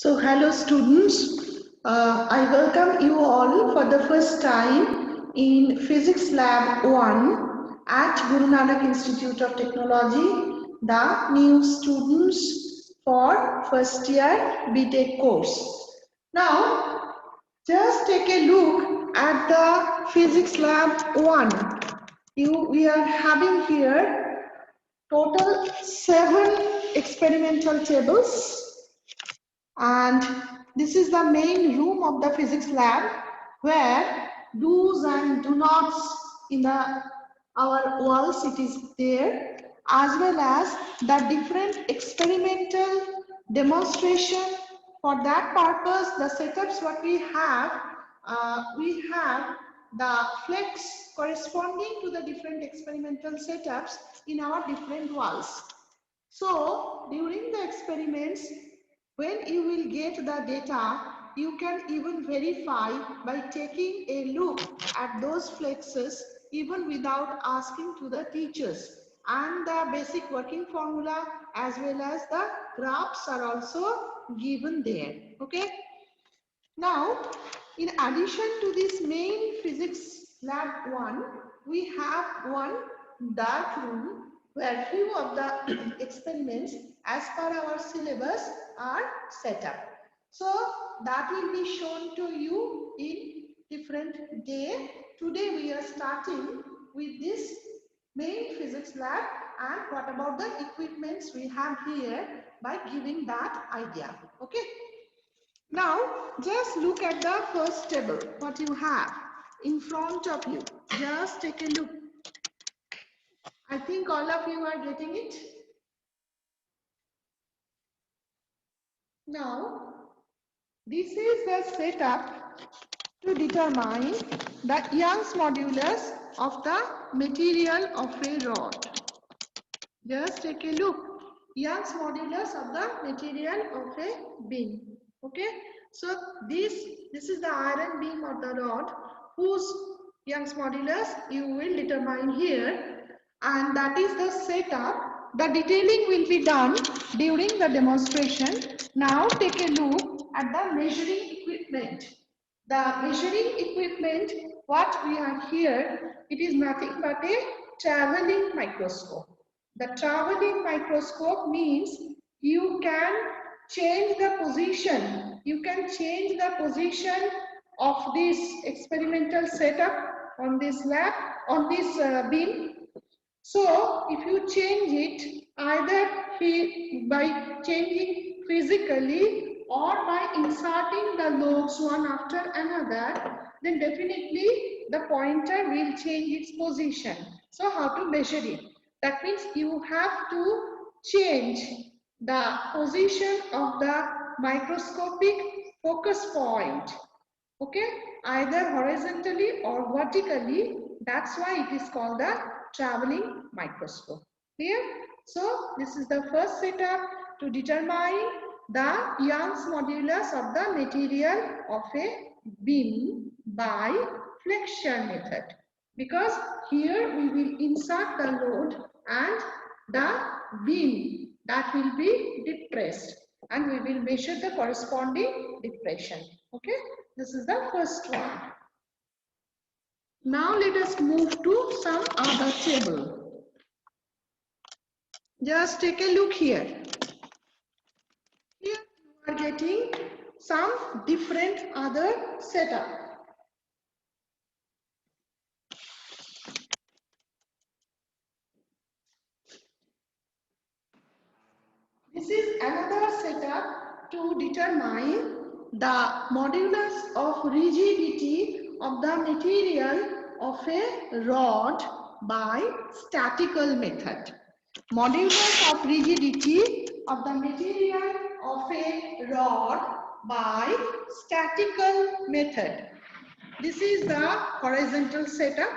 So, hello students. I welcome you all for the first time in Physics Lab 1 at Guru Nanak Institute of Technology, the new students for first year BTech course. Now, just take a look at the Physics Lab 1. We are having here total 7 experimental tables, and this is the main room of the physics lab where do's and do nots in the our walls it is there, as well as the different experimental demonstration. For that purpose, the setups what we have the flex corresponding to the different experimental setups in our different walls. So during the experiments, when you will get the data, you can even verify by taking a look at those flexes even without asking to the teachers. And the basic working formula as well as the graphs are also given there. Okay. Now, in addition to this main physics lab 1, we have one dark room where few of the experiments as per our syllabus are set up. So, that will be shown to you in different day. Today we are starting with this main physics lab, and what about the equipments we have here by giving that idea. Okay. Now, just look at the first table, what you have in front of you. Just take a look. I think all of you are getting it. Now, this is the setup to determine the Young's modulus of the material of a rod. Just take a look. Young's modulus of the material of a beam. Okay. So this is the iron beam of the rod whose Young's modulus you will determine here, and that is the setup. The detailing will be done during the demonstration. Now take a look at the measuring equipment. The measuring equipment, what we have here, it is nothing but a traveling microscope. The traveling microscope means you can change the position. You can change the position of this experimental setup on this lab, on this beam. So, if you change it either by changing physically or by inserting the lobes one after another, then definitely the pointer will change its position. So, how to measure it? That means you have to change the position of the microscopic focus point. Okay, either horizontally or vertically. That's why it is called the traveling microscope. Clear? So this is the first setup to determine the Young's modulus of the material of a beam by flexion method, because here we will insert the load and the beam that will be depressed, and we will measure the corresponding depression. Okay, this is the first one. Now let us move to some other table. Just take a look here. Here you are getting some different other setup. This is another setup to determine the modulus of rigidity of the material of a rod by statical method. Modulus of rigidity of the material of a rod by statical method. This is the horizontal setup.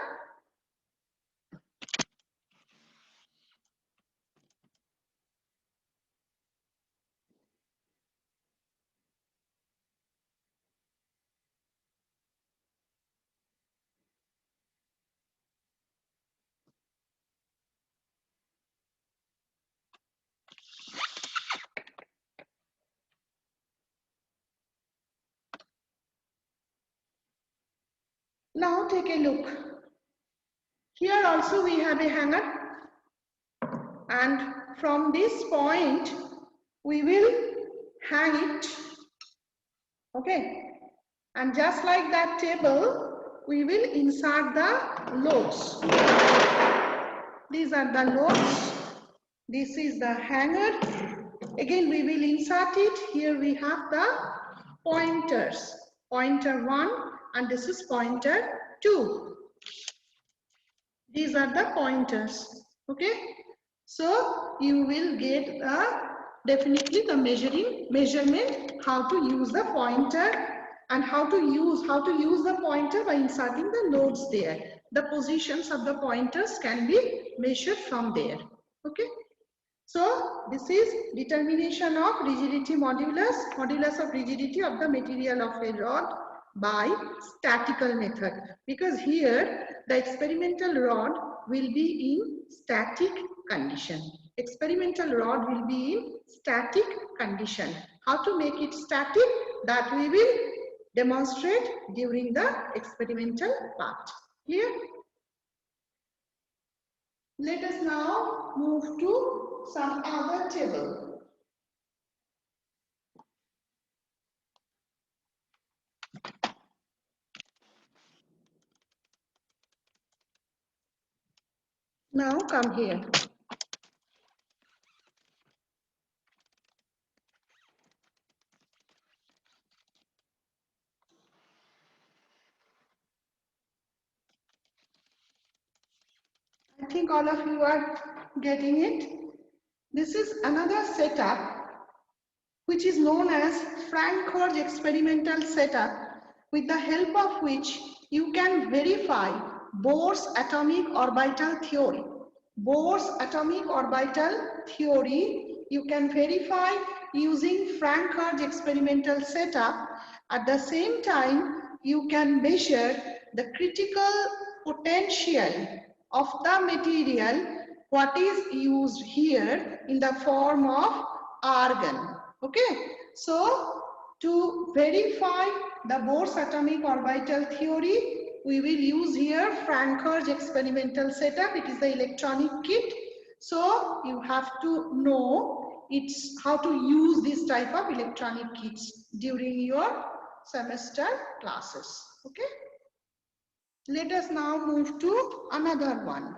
Now take a look. Here also we have a hanger, and from this point we will hang it. Okay, and just like that table, we will insert the loads. These are the loads. This is the hanger. Again, we will insert it. Here we have the pointers. Pointer 1 and this is pointer 2. These are the pointers. Okay. So you will get definitely the measurement, how to use the pointer and how to use the pointer by inserting the loads there. The positions of the pointers can be measured from there. Okay. So this is determination of rigidity modulus of rigidity of the material of a rod by statical method, because here the experimental rod will be in static condition. Experimental rod will be in static condition. How to make it static, that we will demonstrate during the experimental part. Here, let us now move to some other table. Now come here. I think all of you are getting it. This is another setup which is known as Frank-Horge experimental setup, with the help of which you can verify Bohr's atomic orbital theory. Bohr's atomic orbital theory you can verify using Frank-Horge experimental setup. At the same time, you can measure the critical potential of the material what is used here in the form of argon. Okay, so to verify the Bohr's atomic orbital theory, we will use here Frank-Horge experimental setup. It is the electronic kit. So you have to know it's how to use this type of electronic kits during your semester classes. Okay. Let us now move to another one.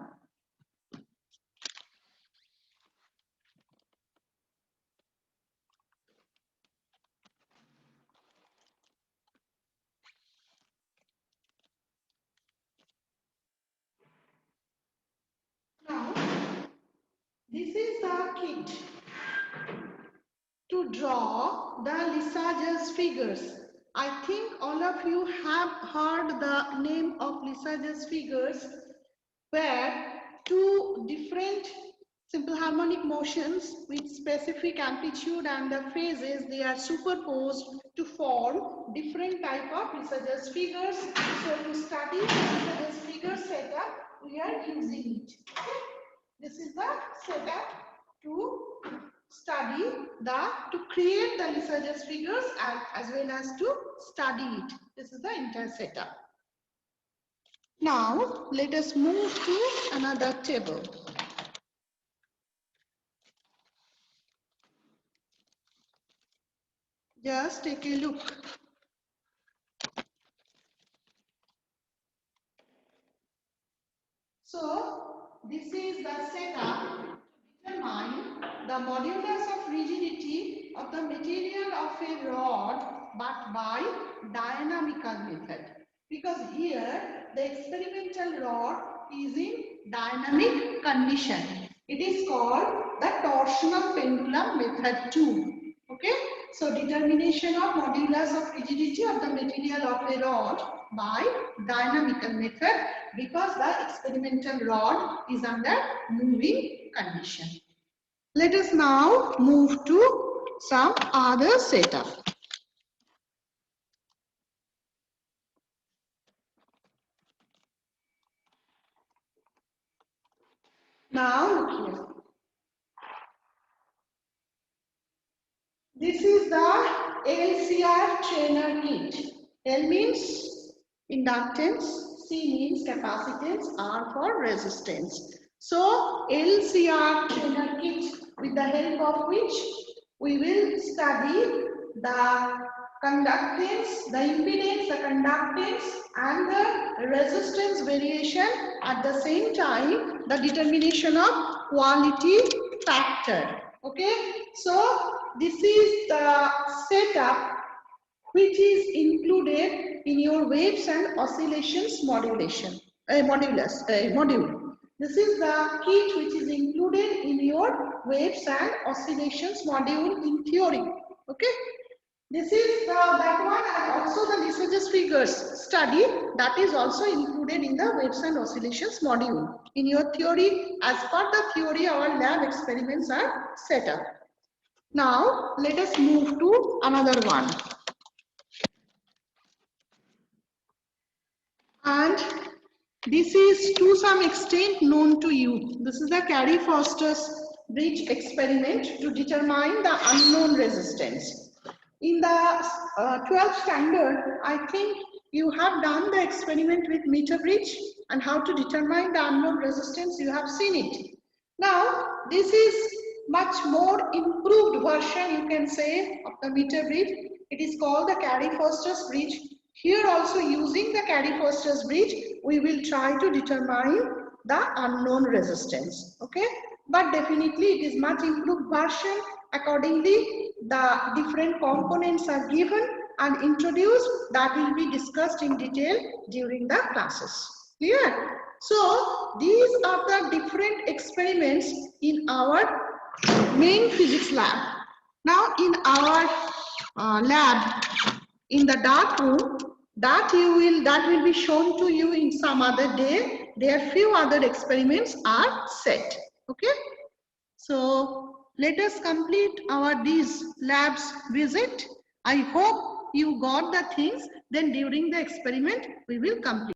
Now, this is the kit to draw the Lissajous figures. I think all of you have heard the name of Lissajous figures, where two different simple harmonic motions with specific amplitude and the phases, they are superposed to form different type of Lissajous figures. So to study the Lissajous figure setup, we are using it. Okay? This is the setup to study to create the Lissajous figures as well as to study it. This is the entire setup. Now let us move to another table. Just take a look. So this is the setup to determine the modulus of rigidity of the material of a rod, but by dynamical method. Because here the experimental rod is in dynamic condition. It is called the torsional pendulum method 2. Okay, so determination of modulus of rigidity of the material of a rod by dynamical method, because the experimental rod is under moving condition. Let us now move to some other setup. Now look here. This is the LCR trainer kit. L means inductance, means capacitance, R for resistance. So LCR trainer kit, with the help of which we will study the conductance, the impedance, the conductance and the resistance variation, at the same time the determination of quality factor. Okay, so this is the setup which is included in your waves and oscillations module. This is the kit which is included in your waves and oscillations module in theory. Okay, this is that one, and also the Lissajous figures study, that is also included in the waves and oscillations module in your theory. As per the theory, our lab experiments are set up. Now let us move to another one. And this is to some extent known to you. This is the Carey-Foster's bridge experiment to determine the unknown resistance. In the 12th standard, I think you have done the experiment with meter bridge and how to determine the unknown resistance. You have seen it. Now, this is much more improved version, you can say, of the meter bridge. It is called the Carey-Foster's bridge. Here also, using the Carey-Foster's bridge, we will try to determine the unknown resistance. Okay, but definitely it is much improved version. Accordingly, the different components are given and introduced, that will be discussed in detail during the classes. Clear? So these are the different experiments in our main physics lab. Now in our lab, in the dark room, that will be shown to you in some other day. There are few other experiments are set. Okay, so let us complete these labs visit. I hope you got the things. Then during the experiment we will complete.